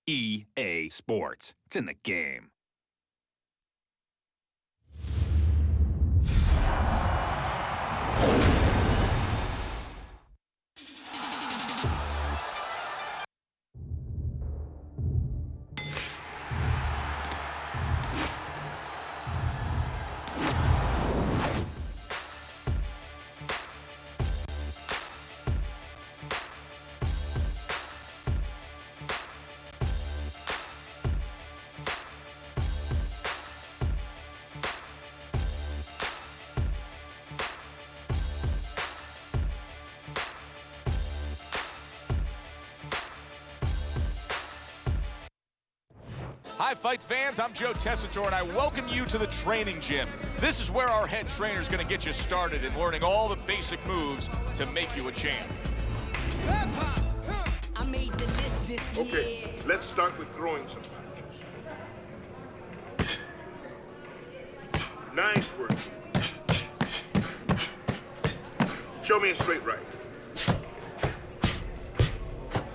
EA Sports. It's in the game. Hi, Fight fans. I'm Joe Tessitore, and I welcome you to the training gym. This is where our head trainer is going to get you started in learning all the basic moves to make you a champ. Okay, let's start with throwing some punches. Nice work. Show me a straight right.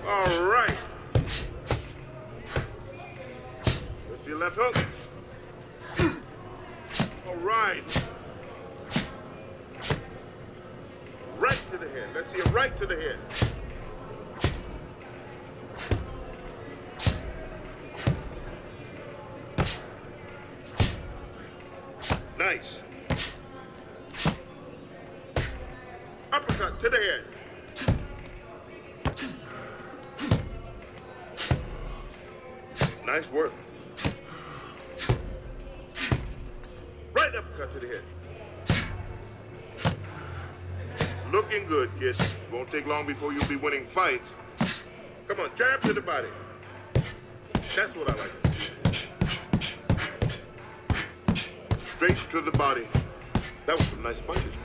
All right. Let's see a left hook. All right. Right to the head. Let's see a right to the head. Nice. Uppercut to the head. Nice work. Right uppercut to the head. Looking good, kid. Won't take long before you'll be winning fights. Come on, jab to the body. That's what I like to see. Straight to the body. That was some nice punches.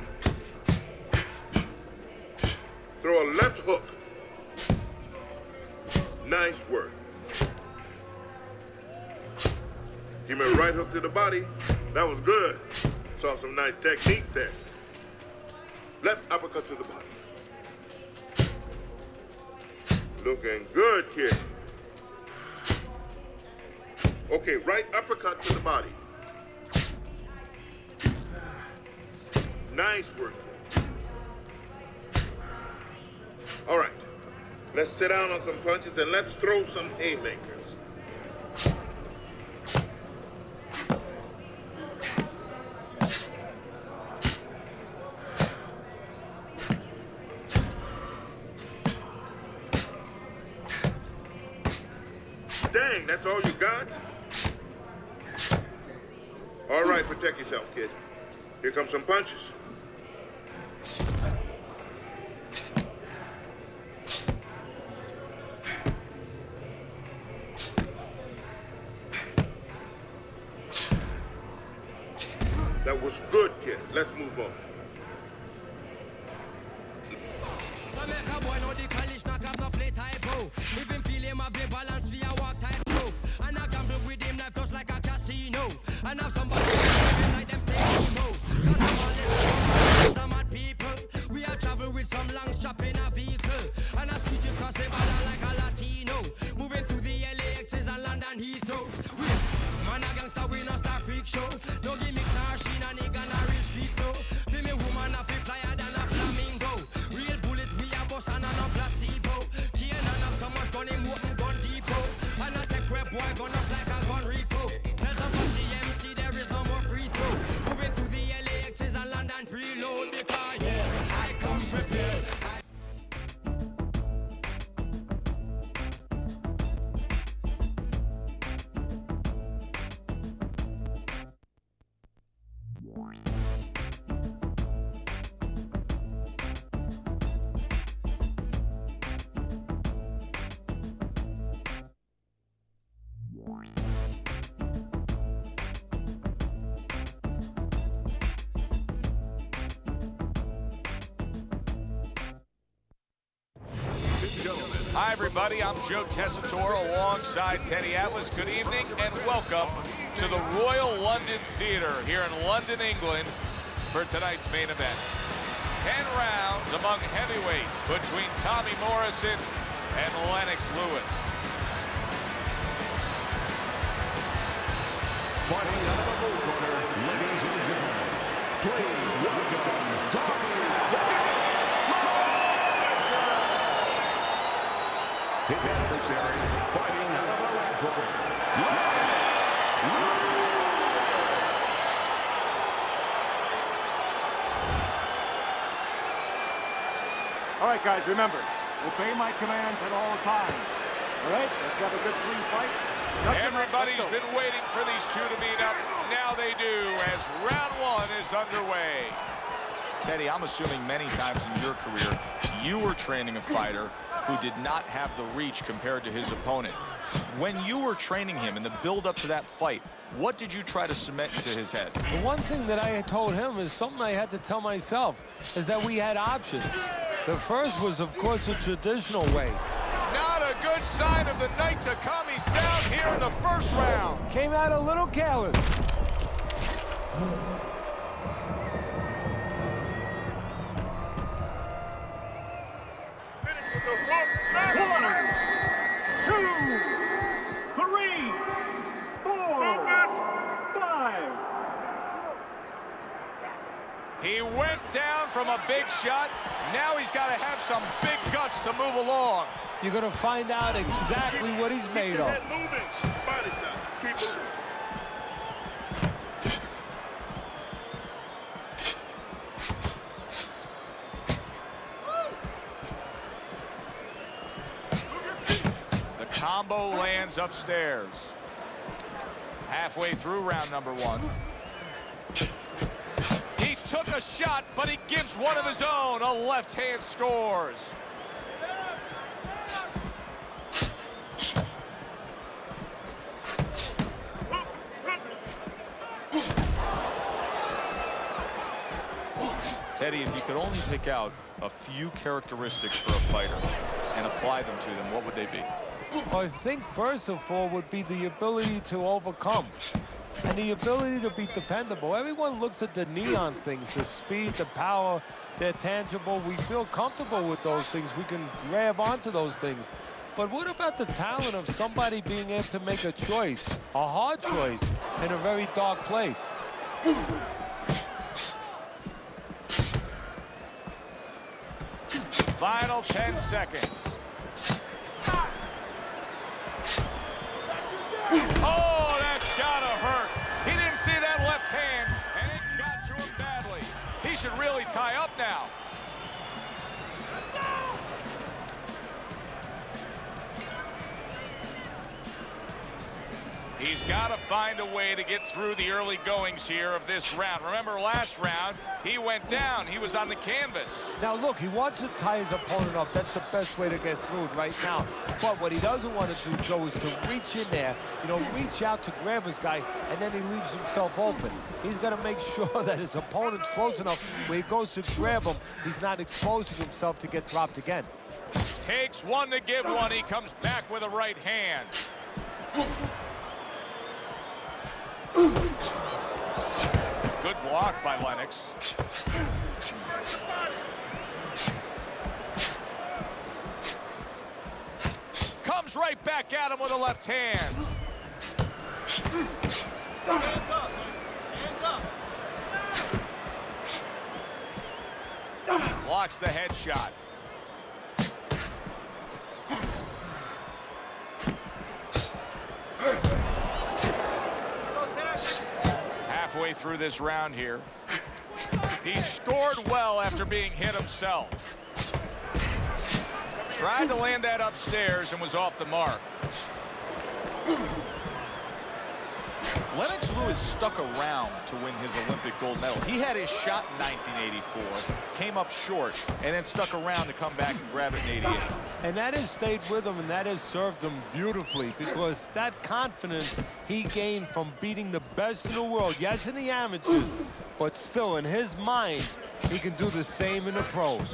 Throw a left hook. Nice work. Give me a right hook to the body. That was good. Saw some nice technique there. Left uppercut to the body. Looking good, kid. Okay, right uppercut to the body. Nice work, kid. All right, let's sit down on some punches and let's throw some haymakers. Dang, that's all you got? All right, protect yourself, kid. Here come some punches. That was good, kid. Let's move on. And I gamble with him left us like a casino. And now somebody like them say emo. Cause I'm all this some mad people. We are travel with some long shop in a vehicle. And I speech across the border like a Latino. Moving through the LAXs and London Heathrows. Man a gangster, we no star freak show. Don't give me star sheen and he gonna real street flow. Feel me woman a feel flyer than a flamingo. Real bullet we a bust and a no placebo. Can't have so much gun him open gun depot. And I take rep boy gun us like a gun repo. There's up on CMC, there is no more free throw. Moving through the LAXs and London preload because yeah, I come prepared. Hi, everybody. I'm Joe Tessitore alongside Teddy Atlas. Good evening and welcome to the Royal London Theatre here in London, England for tonight's main event. 10 rounds among heavyweights between Tommy Morrison and Lennox Lewis. out of the blue corner, ladies and gentlemen, please welcome Tommy his adversary fighting out of the red corner. All right, guys, remember, obey my commands at all times. All right, let's have a good clean fight. Everybody's been waiting for these two to meet up. Now they do, as round one is underway. Teddy, I'm assuming many times in your career, you were training a fighter who did not have the reach compared to his opponent. When you were training him in the build-up to that fight, what did you try to cement into his head? The one thing that I had told him is something I had to tell myself, is that we had options. The first was, of course, the traditional way. Not a good sign of the night to come. He's down here in the first round. Came out a little careless. Finish with the hook. 1, 2, 3, 4, 5. He went down from a big shot. Now he's got to have some big guts to move along. You're going to find out exactly what he's made Keep your of. head moving. Body stop. Keep moving. The combo lands upstairs. Halfway through round number one. He took a shot, but he gives one of his own. A left hand scores. Teddy, if you could only pick out a few characteristics for a fighter and apply them to them, what would they be? Well, I think first of all would be the ability to overcome and the ability to be dependable. Everyone looks at the neon things, the speed, the power, they're tangible. We feel comfortable with those things. We can grab onto those things. But what about the talent of somebody being able to make a choice, a hard choice, in a very dark place? Final 10 seconds. Oh, that's gotta hurt. He didn't see that left hand, and it got to him badly. He should really tie up now. He's got to find a way to get through the early goings here of this round. Remember last round, he went down. He was on the canvas. Now, look, he wants to tie his opponent up. That's the best way to get through it right now. But what he doesn't want to do, Joe, is to reach in there, reach out to grab his guy, and then he leaves himself open. He's got to make sure that his opponent's close enough where he goes to grab him, he's not exposing himself to get dropped again. Takes one to give one. He comes back with a right hand. Good block by Lennox. Comes right back at him with a left hand. Blocks the headshot. Halfway through this round here. He scored well after being hit himself. Tried to land that upstairs and was off the mark. Lennox Lewis stuck around to win his Olympic gold medal. He had his shot in 1984, came up short, and then stuck around to come back and grab it in 88. And that has stayed with him, and that has served him beautifully, because that confidence he gained from beating the best in the world, yes, in the amateurs, but still, in his mind, he can do the same in the pros.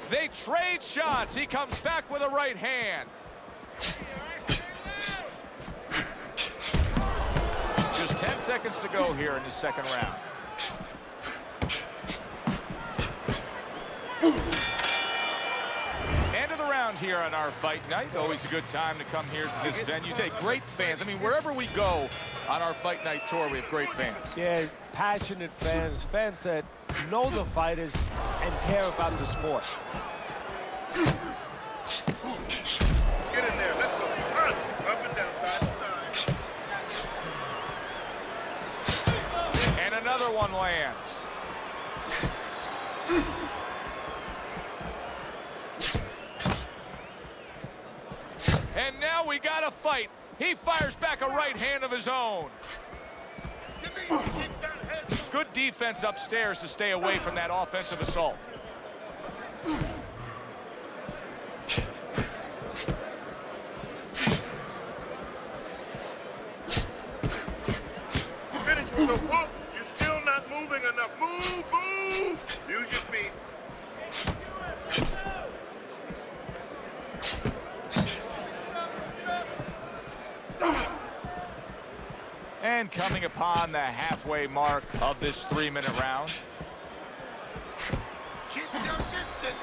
They trade shots. He comes back with a right hand. Just 10 seconds to go here in the second round. here on our fight night. Always a good time to come here to this venue. Take great fans. I mean, wherever we go on our fight night tour, we have great fans. Yeah, passionate fans, fans that know the fighters and care about the sport. Get in there. Let's go. Turn. Up and down, side to side. And another one lands. And now we got a fight. He fires back a right hand of his own. Good defense upstairs to stay away from that offensive assault. Finish with a hook. You're still not moving enough. Move, move. Use your feet. And coming upon the halfway mark of this 3-minute round.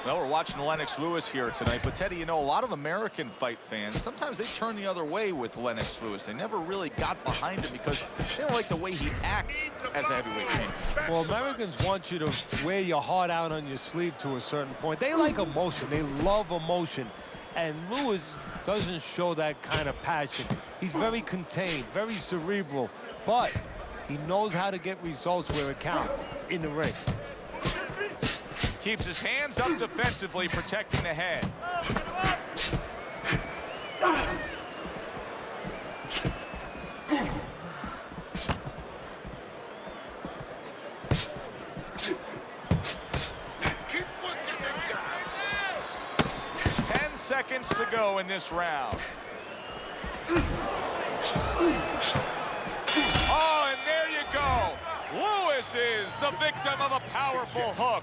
Well, we're watching Lennox Lewis here tonight, but Teddy, you know, a lot of American fight fans, sometimes they turn the other way with Lennox Lewis. They never really got behind him because they don't like the way he acts as a heavyweight champion. Well, Americans want you to wear your heart out on your sleeve to a certain point. They like emotion. They love emotion. And Lewis doesn't show that kind of passion. He's very contained, very cerebral, but he knows how to get results where it counts, in the ring. Keeps his hands up defensively, protecting the head. Seconds to go in this round. Oh, and there you go. Lewis is the victim of a powerful hook.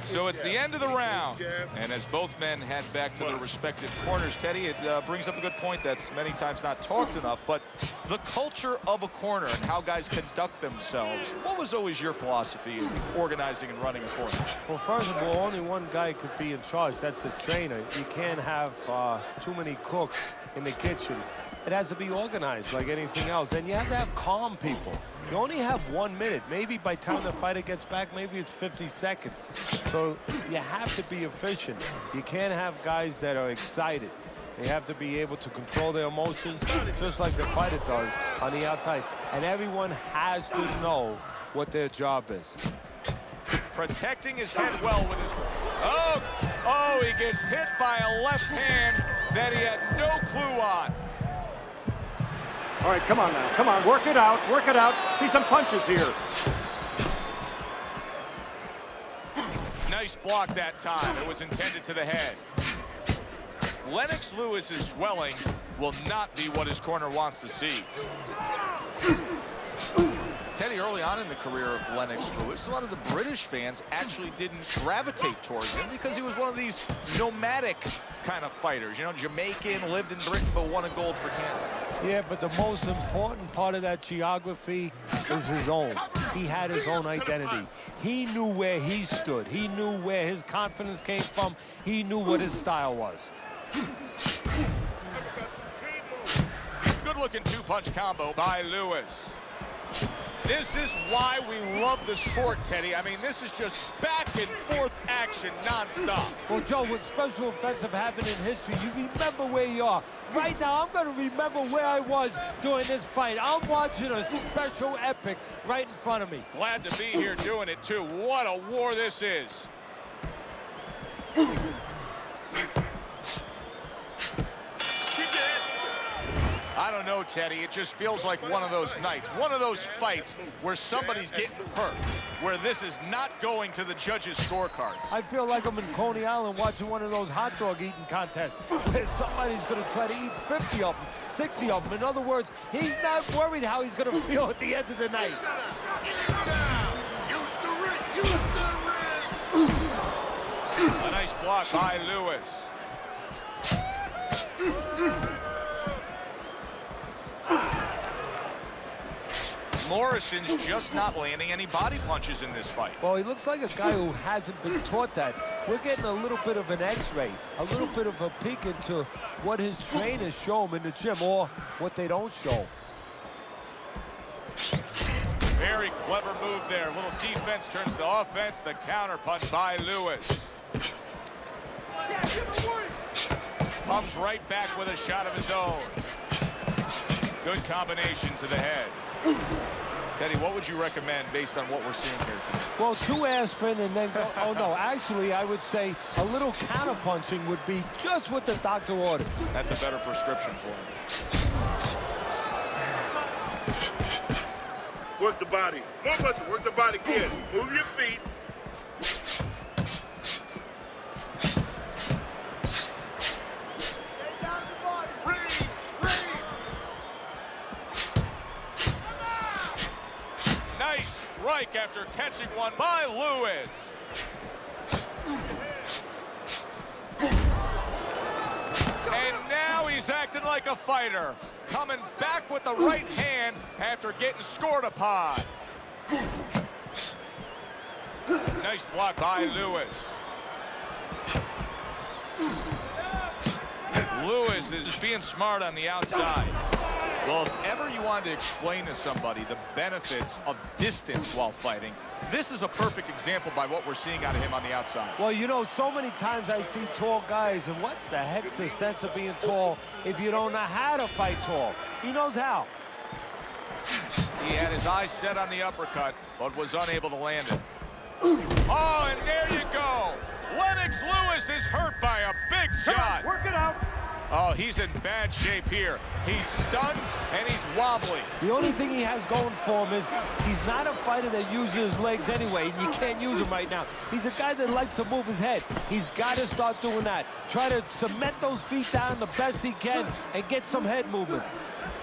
So it's the end of the round. And as both men head back to their respective corners, Teddy, it brings up a good point that's many times not talked enough, but the culture of a corner and how guys conduct themselves. What was always your philosophy in organizing and running a corner? Well, first of all, only one guy could be in charge. That's the trainer. You can't have too many cooks in the kitchen. It has to be organized like anything else. And you have to have calm people. You only have 1 minute. Maybe by the time the fighter gets back, maybe it's 50 seconds. So you have to be efficient. You can't have guys that are excited. They have to be able to control their emotions, just like the fighter does on the outside. And everyone has to know what their job is. Protecting his head well with his... Oh, he gets hit by a left hand that he had no clue on. All right, come on now. Come on, work it out. Work it out. See some punches here. Nice block that time. It was intended to the head. Lennox Lewis's swelling will not be what his corner wants to see. Teddy, early on in the career of Lennox Lewis, a lot of the British fans actually didn't gravitate towards him because he was one of these nomadic kind of fighters. You know, Jamaican, lived in Britain, but won a gold for Canada. Yeah, but the most important part of that geography is his own. He had his own identity. He knew where he stood. He knew where his confidence came from. He knew what his style was. Good-looking two-punch combo by Lewis. This is why we love the sport, Teddy. I mean, this is just back and forth action nonstop. Well, Joe, with special events have happened in history, you remember where you are. Right now, I'm going to remember where I was during this fight. I'm watching a special epic right in front of me. Glad to be here doing it, too. What a war this is. I don't know, Teddy. It just feels like one of those nights, one of those fights where somebody's getting hurt, where this is not going to the judges' scorecards. I feel like I'm in Coney Island watching one of those hot dog eating contests where somebody's going to try to eat 50 of them, 60 of them. In other words, he's not worried how he's going to feel at the end of the night. A nice block by Lewis. Morrison's just not landing any body punches in this fight. Well, he looks like a guy who hasn't been taught that. We're getting a little bit of an x-ray, a little bit of a peek into what his trainers show him in the gym or what they don't show. Very clever move there. A little defense turns to offense. The counter punch by Lewis. Comes right back with a shot of his own. Good combination to the head. Teddy, what would you recommend based on what we're seeing here today? Well, 2 aspirin and then go, oh no, actually I would say a little counter punching would be just what the doctor ordered. That's a better prescription for him. Work the body. More muscle. Work the body, kid. Move your feet. Nice strike after catching one by Lewis. And now he's acting like a fighter. Coming back with the right hand after getting scored upon. Nice block by Lewis. Lewis is just being smart on the outside. Well, if ever you wanted to explain to somebody the benefits of distance while fighting, this is a perfect example by what we're seeing out of him on the outside. Well, you know, so many times I see tall guys, and what the heck's the sense of being tall if you don't know how to fight tall? He knows how. He had his eyes set on the uppercut, but was unable to land it. Oh, and there you go. Lennox Lewis is hurt by a big shot. Work it out. Oh, he's in bad shape here. He's stunned and he's wobbly. The only thing he has going for him is he's not a fighter that uses his legs anyway, and you can't use him right now. He's a guy that likes to move his head. He's got to start doing that. Try to cement those feet down the best he can and get some head movement.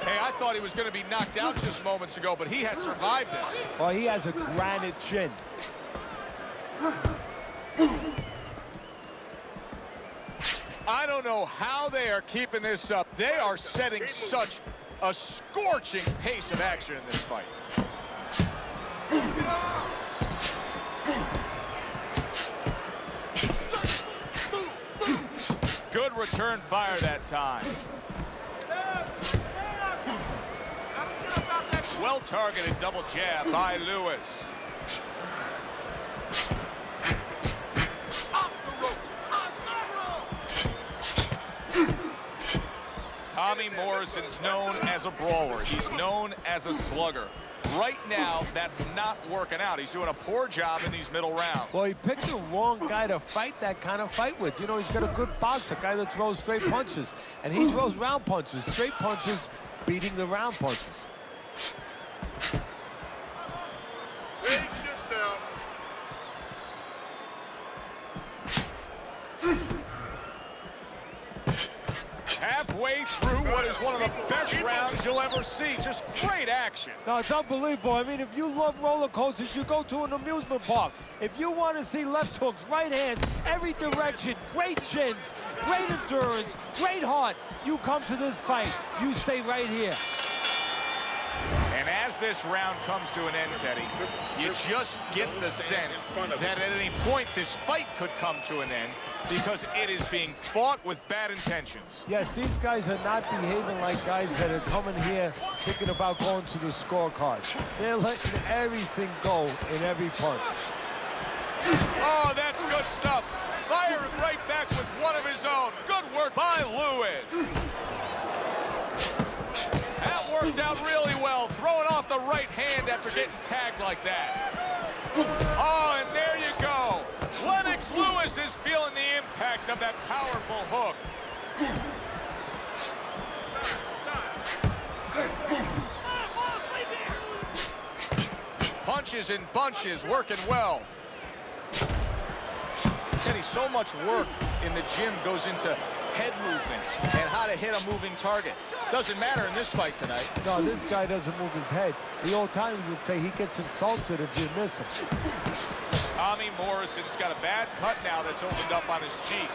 Hey, I thought he was going to be knocked out just moments ago, but he has survived this. Well, he has a granite chin. I don't know how they are keeping this up. They are setting such a scorching pace of action in this fight. Good return fire that time. Well-targeted double jab by Lewis. Tommy Morrison's known as a brawler. He's known as a slugger. Right now, that's not working out. He's doing a poor job in these middle rounds. Well, he picked the wrong guy to fight that kind of fight with. You know, he's got a good boxer, a guy that throws straight punches. And he throws round punches, straight punches, beating the round punches. Brace yourself. Halfway through what is one of the best rounds you'll ever see. Just great action. No, it's unbelievable. I mean, if you love roller coasters, you go to an amusement park. If you want to see left hooks, right hands, every direction, great chins, great endurance, great heart, you come to this fight. You stay right here. And as this round comes to an end, Teddy, you just get the sense that at any point this fight could come to an end because it is being fought with bad intentions. Yes, these guys are not behaving like guys that are coming here thinking about going to the scorecard. They're letting everything go in every punch. Oh, that's good stuff. Firing right back with one of his own. Good work by Lewis. That worked out really well, throwing off the right hand after getting tagged like that. Oh, and there you go. Lennox Lewis is feeling the impact of that powerful hook. Punches and bunches, working well. Teddy, so much work in the gym goes into head movements and how to hit a moving target. Doesn't matter in this fight tonight. No, this guy doesn't move his head. The old timers would say he gets insulted if you miss him. Tommy Morrison's got a bad cut now that's opened up on his cheek.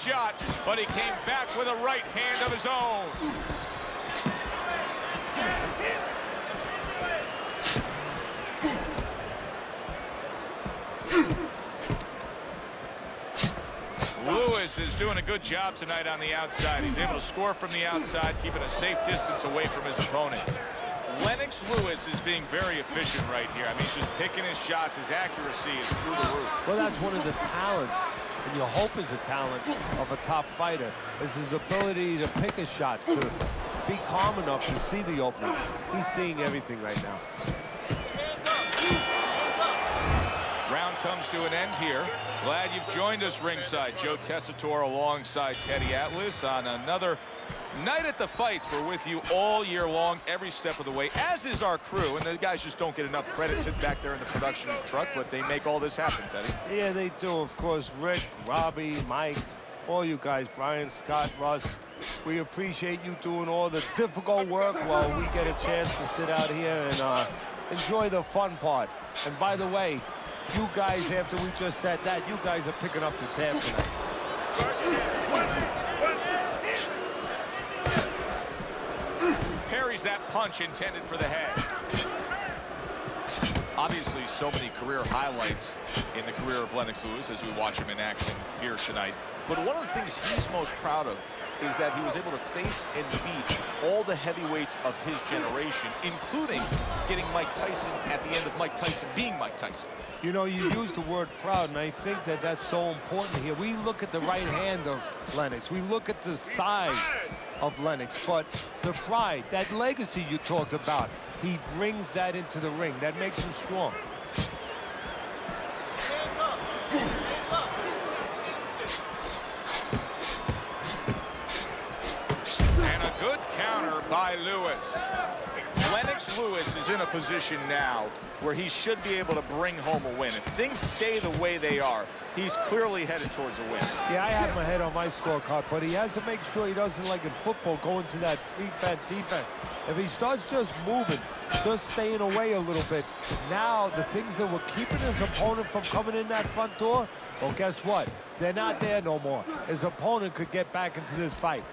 shot, but he came back with a right hand of his own. Lewis is doing a good job tonight on the outside. He's able to score from the outside, keeping a safe distance away from his opponent. Lennox Lewis is being very efficient right here. I mean, he's just picking his shots. His accuracy is through the roof. Well, that's one of the talents, and you hope is a talent of a top fighter, is his ability to pick his shots, to be calm enough to see the openings. He's seeing everything right now. Round comes to an end here. Glad you've joined us ringside. Joe Tessitore alongside Teddy Atlas on another night at the fights. We're with you all year long, every step of the way, as is our crew. And the guys just don't get enough credit sitting back there in the production truck, but they make all this happen, Teddy. Yeah, they do. Of course, Rick, Robbie, Mike, all you guys, Brian, Scott, Russ. We appreciate you doing all the difficult work while we get a chance to sit out here and enjoy the fun part. And by the way, you guys, after we just said that, you guys are picking up the tab tonight. Parries that punch intended for the head. Obviously, so many career highlights in the career of Lennox Lewis as we watch him in action here tonight. But one of the things he's most proud of is that he was able to face and beat all the heavyweights of his generation, including getting Mike Tyson at the end of Mike Tyson being Mike Tyson. You know, you use the word proud, and I think that that's so important here. We look at the right hand of Lennox. We look at the size of Lennox, but the pride, that legacy you talked about, he brings that into the ring. That makes him strong. And a good counter by Lewis. Lennox Lewis is in a position now where he should be able to bring home a win. If things stay the way they are, he's clearly headed towards a win. Yeah, I have my head on my scorecard, but he has to make sure he doesn't, like in football, go into that prevent defense. If he starts just moving, just staying away a little bit, now the things that were keeping his opponent from coming in that front door, well, guess what? They're not there no more. His opponent could get back into this fight.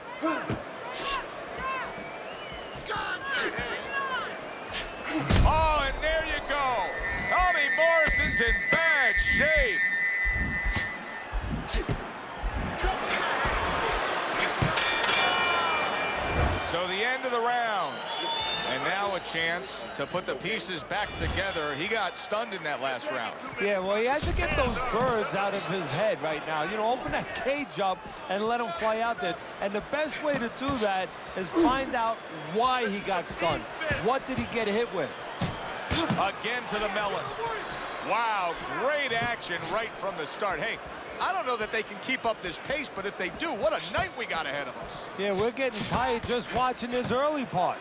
Oh, and there you go. Tommy Morrison's in bad shape. So the end of the round. And now a chance to put the pieces back together. He got stunned in that last round. Yeah, well, he has to get those birds out of his head right now. You know, open that cage up and let him fly out there. And the best way to do that is find out why he got stunned. What did he get hit with? Again to the melon. Wow, great action right from the start. Hey, I don't know that they can keep up this pace, but if they do, what a night we got ahead of us. Yeah, we're getting tired just watching this early part.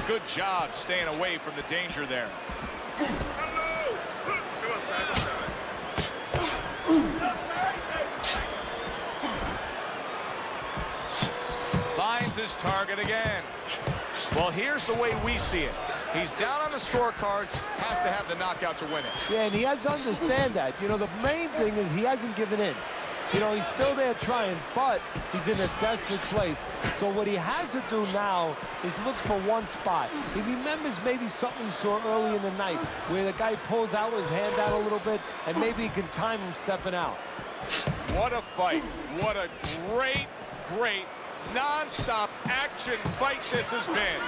Good job staying away from the danger there. Finds his target again. Well, here's the way we see it. He's down on the scorecards, has to have the knockout to win it. Yeah, and he has to understand that. You know, the main thing is he hasn't given in. You know, he's still there trying, but he's in a desperate place. So what he has to do now is look for one spot. He remembers maybe something he saw early in the night where the guy pulls out his hand out a little bit, and maybe he can time him stepping out. What a fight. What a great, great, non-stop action fight this has been.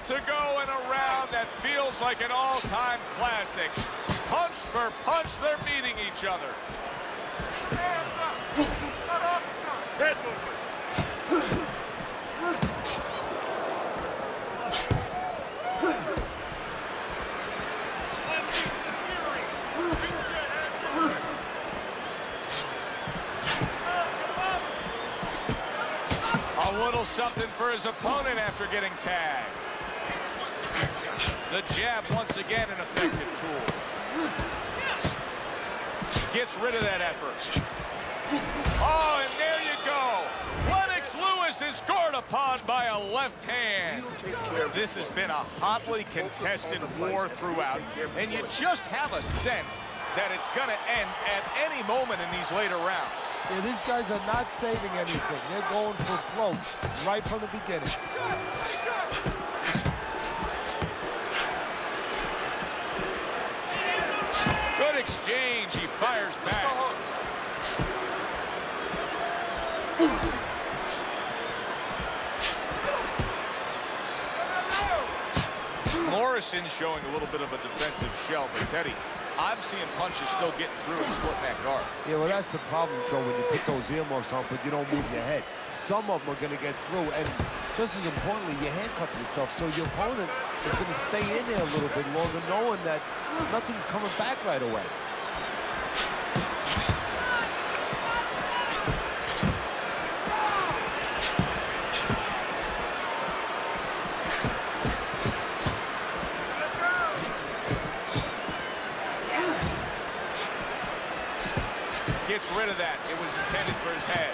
To go in a round that feels like an all-time classic. Punch for punch, they're meeting each other. Head movement. A little something for his opponent after getting tagged. The jab, once again, an effective tool. Gets rid of that effort. Oh, and there you go. Lennox Lewis has scored a upon by a left hand. This has been a hotly contested war throughout, and you just have a sense that it's going to end at any moment in these later rounds. Yeah, these guys are not saving anything. They're going for broke right from the beginning. Good exchange. He fires back. Morrison showing a little bit of a defensive shell, but Teddy, I'm seeing punches still getting through and splitting that guard. Yeah, well, that's the problem, Joe, when you put those earmuffs on, but you don't move your head. Some of them are going to get through, and just as importantly, you handcuff yourself, so your opponent is going to stay in there a little bit longer, knowing that nothing's coming back right away. Gets rid of that. It was intended for his head.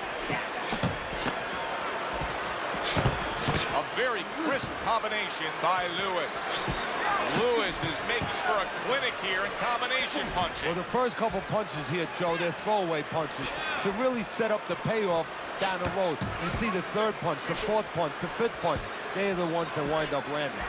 A very crisp combination by Lewis. Lewis is making for a clinic here in combination punching. Well, the first couple punches here, Joe, they're throwaway punches to really set up the payoff down the road. You see the third punch, the fourth punch, the fifth punch. They're the ones that wind up landing.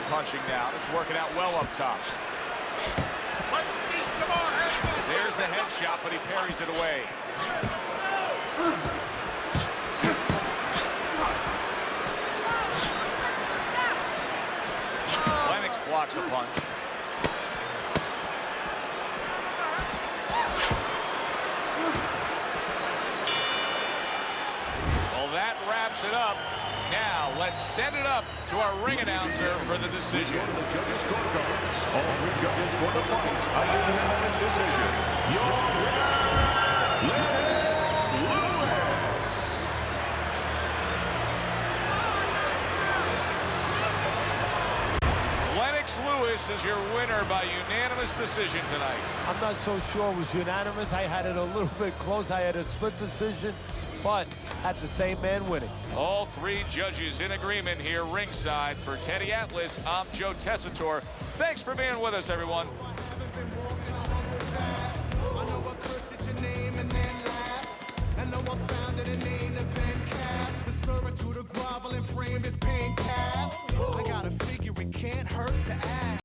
Punching now. It's working out well up top. There's the headshot, but he parries it away. Lennox blocks a punch. Well, that wraps it up. Now, let's send it up to our ring announcer for the decision. The judges' scorecards. All three judges scored the fight. A unanimous decision. Your winner, Lennox Lewis. Lennox Lewis is your winner by unanimous decision tonight. I'm not so sure it was unanimous. I had it a little bit close. I had a split decision, but had the same man winning. All three judges in agreement here ringside. For Teddy Atlas, I'm Joe Tessitore. Thanks for being with us, everyone. I know I found that it ain't a pen cast. The servant to the grovel and framed his pain.